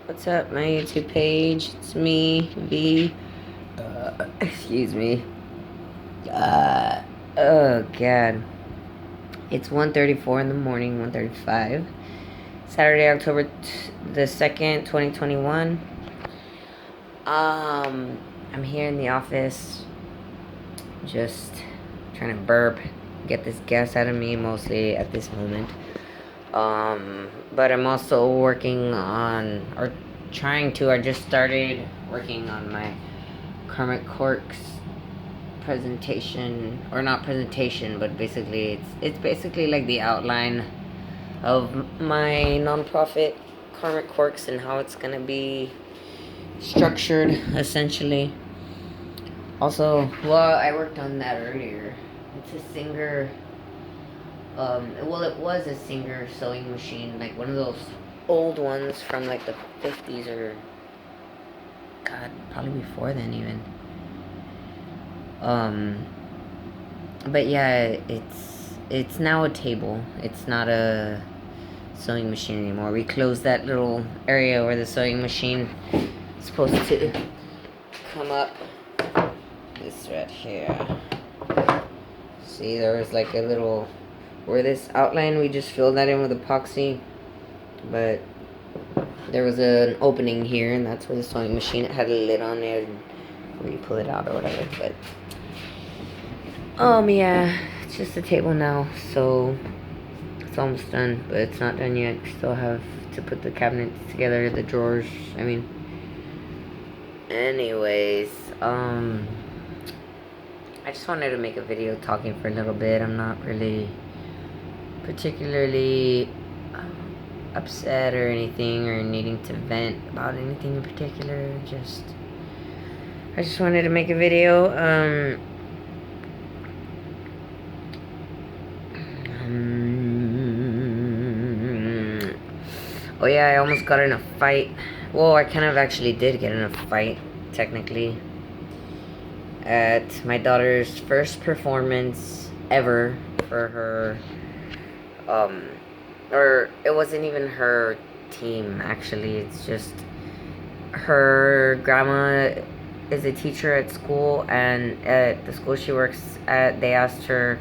What's up, my YouTube page? It's me, V. Excuse me. Oh God. It's 1:34 in the morning, 1:35. Saturday, October the 2nd, 2021. I'm here in the office, just trying to burp, get this gas out of me, mostly at this moment. But I'm also working on, or trying to, I just started working on my Karmic Corks presentation, or not presentation, but basically it's basically like the outline of my nonprofit Karmic Corks and how it's gonna be structured essentially. Also, well, I worked on that earlier. It's a Singer. Well, it was a Singer sewing machine, like one of those old ones from like the 50s or God, probably before then even. But yeah, it's now a table. It's not a sewing machine anymore. We closed that little area where the sewing machine is supposed to come up. This right here. See, there was like a little, where this outline, we just filled that in with epoxy, but there was an opening here, and that's where the sewing machine, it had a lid on it, where you pull it out or whatever. But yeah, it's just a table now, so it's almost done, but it's not done yet. We still have to put the cabinets together, the drawers, I mean. Anyways, I just wanted to make a video talking for a little bit. I'm not really particularly upset or anything, or needing to vent about anything in particular. I just wanted to make a video. Oh yeah, I almost got in a fight. Well, I kind of actually did get in a fight, technically, at my daughter's first performance ever for her, or it wasn't even her team, actually. It's just her grandma is a teacher at school, and at the school she works at, they asked her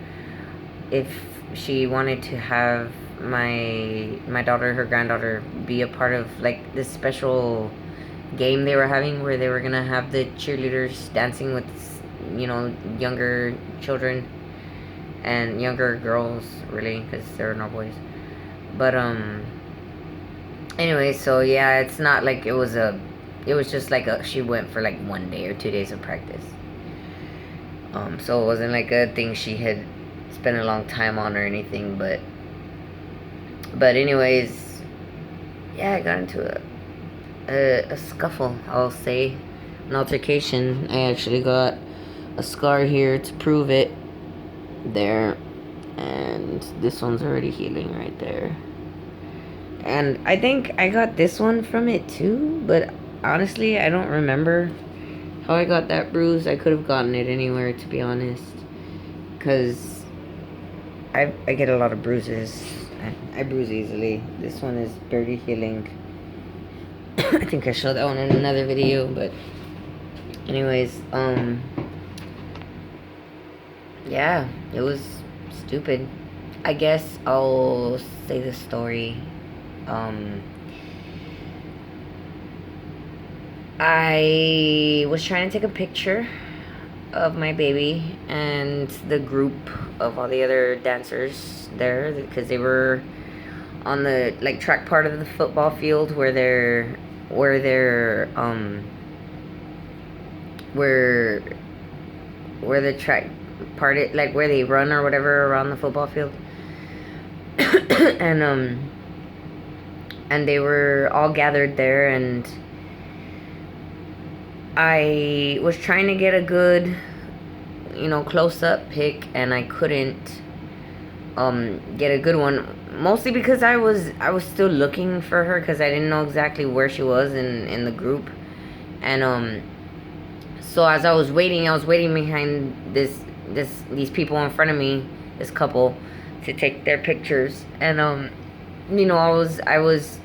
if she wanted to have my daughter, her granddaughter, be a part of like this special game they were having, where they were gonna have the cheerleaders dancing with, younger children and younger girls, really, because there are no boys. But anyway, so yeah, it's not like it was just like she went for like 1 day or 2 days of practice. So it wasn't like a thing she had spent a long time on or anything, but anyways, yeah, I got into a scuffle, I'll say, an altercation. I actually got a scar here to prove it, there, and this one's already healing right there. And I think I got this one from it too, but honestly, I don't remember how I got that bruise. I could have gotten it anywhere, to be honest, because I get a lot of bruises. I bruise easily. This one is barely healing. I think I showed that one in another video, but anyways, yeah, it was stupid. I guess I'll say the story. I was trying to take a picture of my baby and the group of all the other dancers there, because they were on the like track part of the football field where they're where the track part, like where they run or whatever around the football field. And they were all gathered there, and I was trying to get a good, close-up pic, and I couldn't get a good one, mostly because I was still looking for her, because I didn't know exactly where she was in the group. And so as I was waiting behind these people in front of me, this couple, to take their pictures. And I was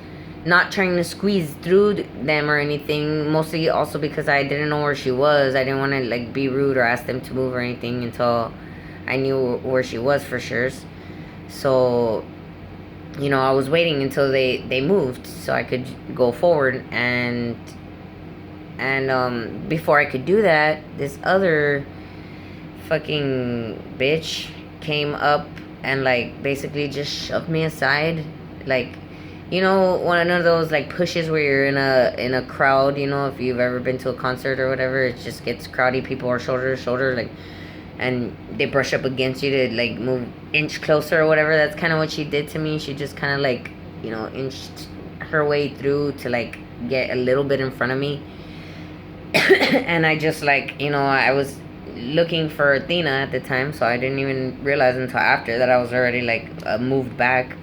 not trying to squeeze through them or anything. Mostly also because I didn't know where she was. I didn't want to like be rude or ask them to move or anything until I knew where she was for sure. So, I was waiting until they moved so I could go forward, and before I could do that, this other fucking bitch came up and like basically just shoved me aside, like, one of those like pushes where you're in a crowd. If you've ever been to a concert or whatever, it just gets crowdy. People are shoulder to shoulder, like, and they brush up against you to like move inch closer or whatever. That's kind of what she did to me. She just kind of like, inched her way through to like get a little bit in front of me. And I just like, I was looking for Athena at the time, so I didn't even realize until after that I was already like moved back.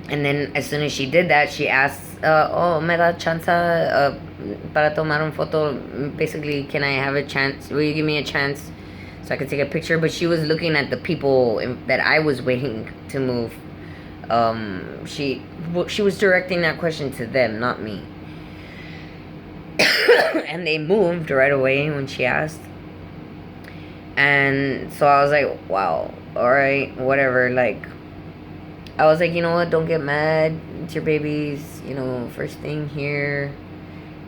And then as soon as she did that, she asked, oh, me da chance para tomar un foto. Basically, can I have a chance? Will you give me a chance so I could take a picture? But she was looking at the people that I was waiting to move. She was directing that question to them, not me. And they moved right away when she asked. And so I was like, wow, alright, whatever. Like, I was like, you know what, don't get mad. It's your baby's, first thing here.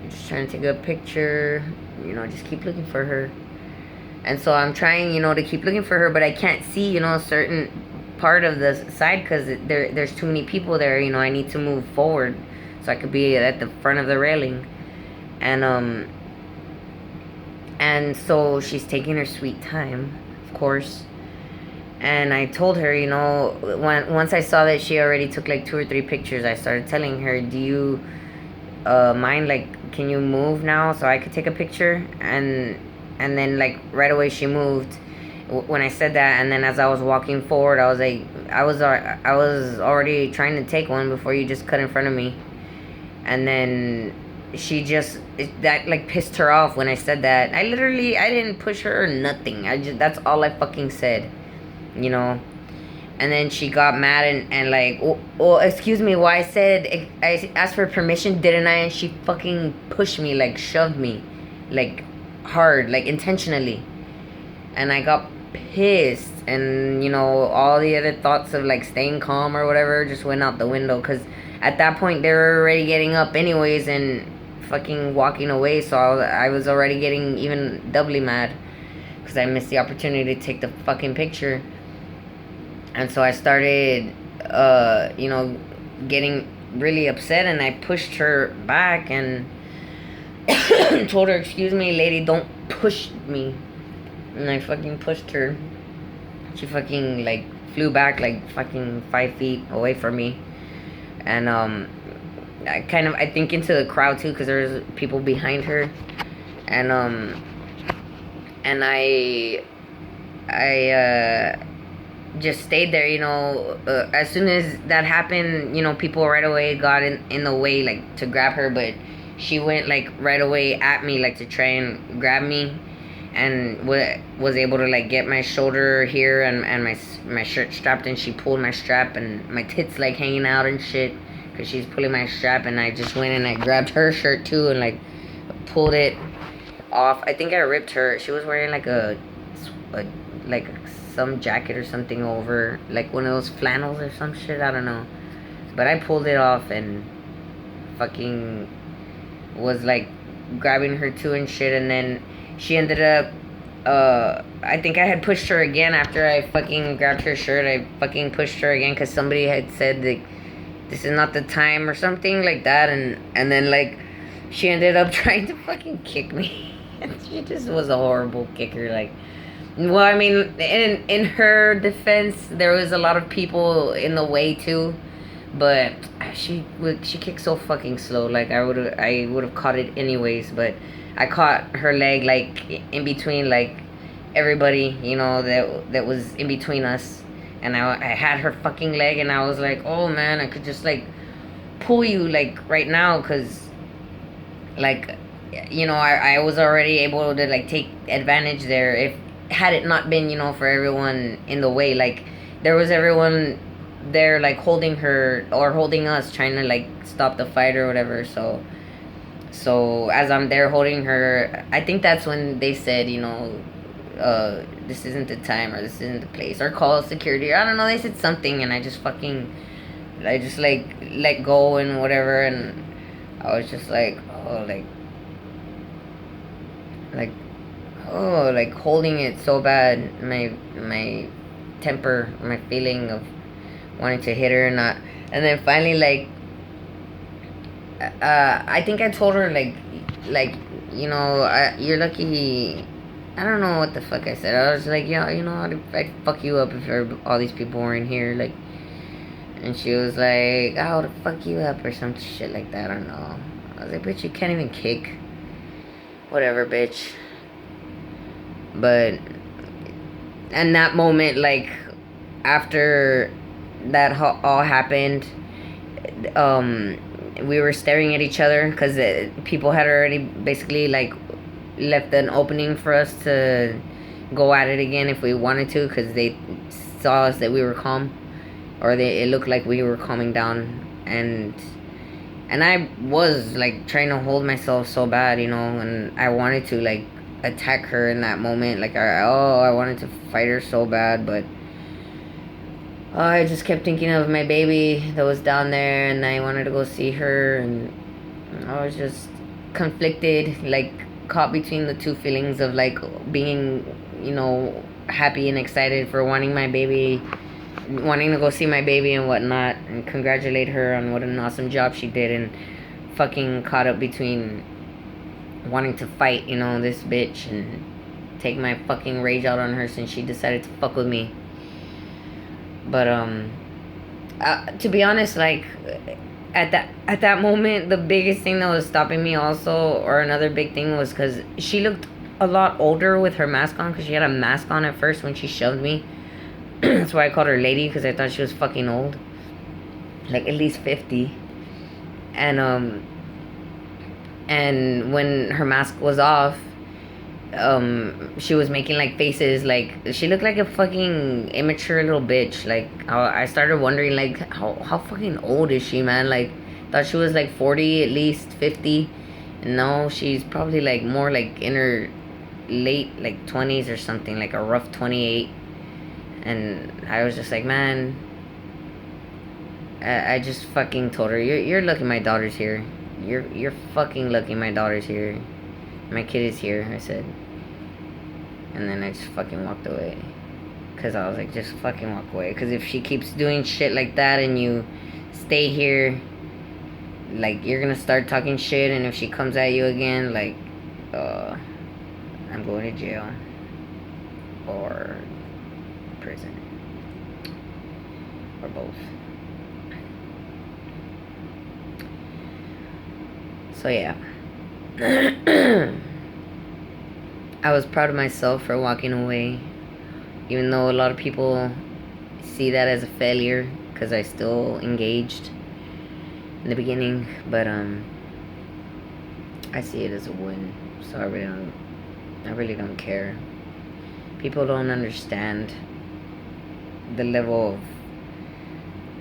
You're just trying to take a picture. Just keep looking for her. And so I'm trying, to keep looking for her, but I can't see, a certain part of the side because there's too many people there. I need to move forward so I could be at the front of the railing. And so she's taking her sweet time, of course. And I told her, once I saw that she already took like 2 or 3 pictures, I started telling her, do you mind, like, can you move now so I could take a picture? And then like right away she moved when I said that. And then as I was walking forward, I was like, I was already trying to take one before you just cut in front of me. And then that like pissed her off when I said that. I didn't push her or nothing. That's all I fucking said, And then she got mad and like, oh, excuse me, I asked for permission, didn't I? And she fucking pushed me, like shoved me, like hard, like intentionally. And I got pissed, and all the other thoughts of like staying calm or whatever just went out the window, because at that point they were already getting up anyways and fucking walking away. So I was already getting even doubly mad because I missed the opportunity to take the fucking picture. And so I started getting really upset, and I pushed her back and told her, excuse me lady, don't push me. And I fucking pushed her. She fucking like flew back like fucking 5 feet away from me. And I think into the crowd too, because there's people behind her. And I just stayed there, as soon as that happened, people right away got in the way, like, to grab her, but she went, like, right away at me, like, to try and grab me, and was able to, like, get my shoulder here and my shirt strapped, and she pulled my strap, and my tits, like, hanging out and shit, because she's pulling my strap, and I just went and I grabbed her shirt, too, and, like, pulled it off. I think I ripped her. She was wearing, like, some jacket or something over, like one of those flannels or some shit, I don't know. But I pulled it off and fucking was like grabbing her too and shit. And then she ended up, I think I had pushed her again after I fucking grabbed her shirt. I fucking pushed her again because somebody had said, like, this is not the time or something like that. And then, like, she ended up trying to fucking kick me. And she just was a horrible kicker, like. Well, I mean, in her defense, there was a lot of people in the way too, but she kicked so fucking slow. Like I would have caught it anyways, but I caught her leg like in between like everybody, that was in between us, and I had her fucking leg, and I was like, oh man, I could just like pull you like right now, cause like I was already able to like take advantage there if. Had it not been, for everyone in the way, like, there was everyone there like holding her or holding us, trying to like stop the fight or whatever. So as I'm there holding her, I think that's when they said, this isn't the time or this isn't the place or call security or I don't know. They said something and I just like let go and whatever, and I was just like, oh, like oh, like holding it so bad, my temper, my feeling of wanting to hit her and not, and then finally like I think I told her like you're lucky. I don't know what the fuck I said. I was like, yeah, I'd fuck you up if all these people were in here, like. And she was like, I would fuck you up or some shit like that. I don't know. I was like, bitch, you can't even kick. Whatever, bitch. But in that moment, like, after that all happened, we were staring at each other because people had already basically, like, left an opening for us to go at it again if we wanted to because they saw us that we were calm. Or it looked like we were calming down, and I was like trying to hold myself so bad, and I wanted to like attack her in that moment, like I wanted to fight her so bad, but I just kept thinking of my baby that was down there, and I wanted to go see her, and I was just conflicted, like caught between the two feelings of like being, happy and excited for wanting to go see my baby and whatnot and congratulate her on what an awesome job she did, and fucking caught up between wanting to fight, this bitch and take my fucking rage out on her since she decided to fuck with me. But to be honest, like at that moment, the biggest thing that was stopping me also, or another big thing, was because she looked a lot older with her mask on, because she had a mask on at first when she shoved me. That's why I called her lady, because I thought she was fucking old, like at least 50. And when her mask was off, she was making like faces, like she looked like a fucking immature little bitch. Like I started wondering, like how fucking old is she, man? Like thought she was like 40, at least 50. No, she's probably like more like in her late like 20s or something, like a rough 28. And I was just like, man, I just fucking told her, you're lucky my daughter's here. You're fucking lucky my daughter's here. My kid is here, I said. And then I just fucking walked away. Because I was like, just fucking walk away. Because if she keeps doing shit like that and you stay here, like, you're gonna start talking shit. And if she comes at you again, like, I'm going to jail. Or prison, or both. So yeah. I was proud of myself for walking away, even though a lot of people see that as a failure, because I still engaged in the beginning, but I see it as a win. So I really don't care. People don't understand the level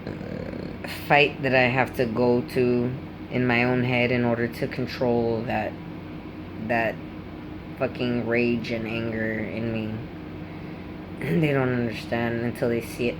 of fight that I have to go to in my own head in order to control that fucking rage and anger in me. They don't understand until they see it.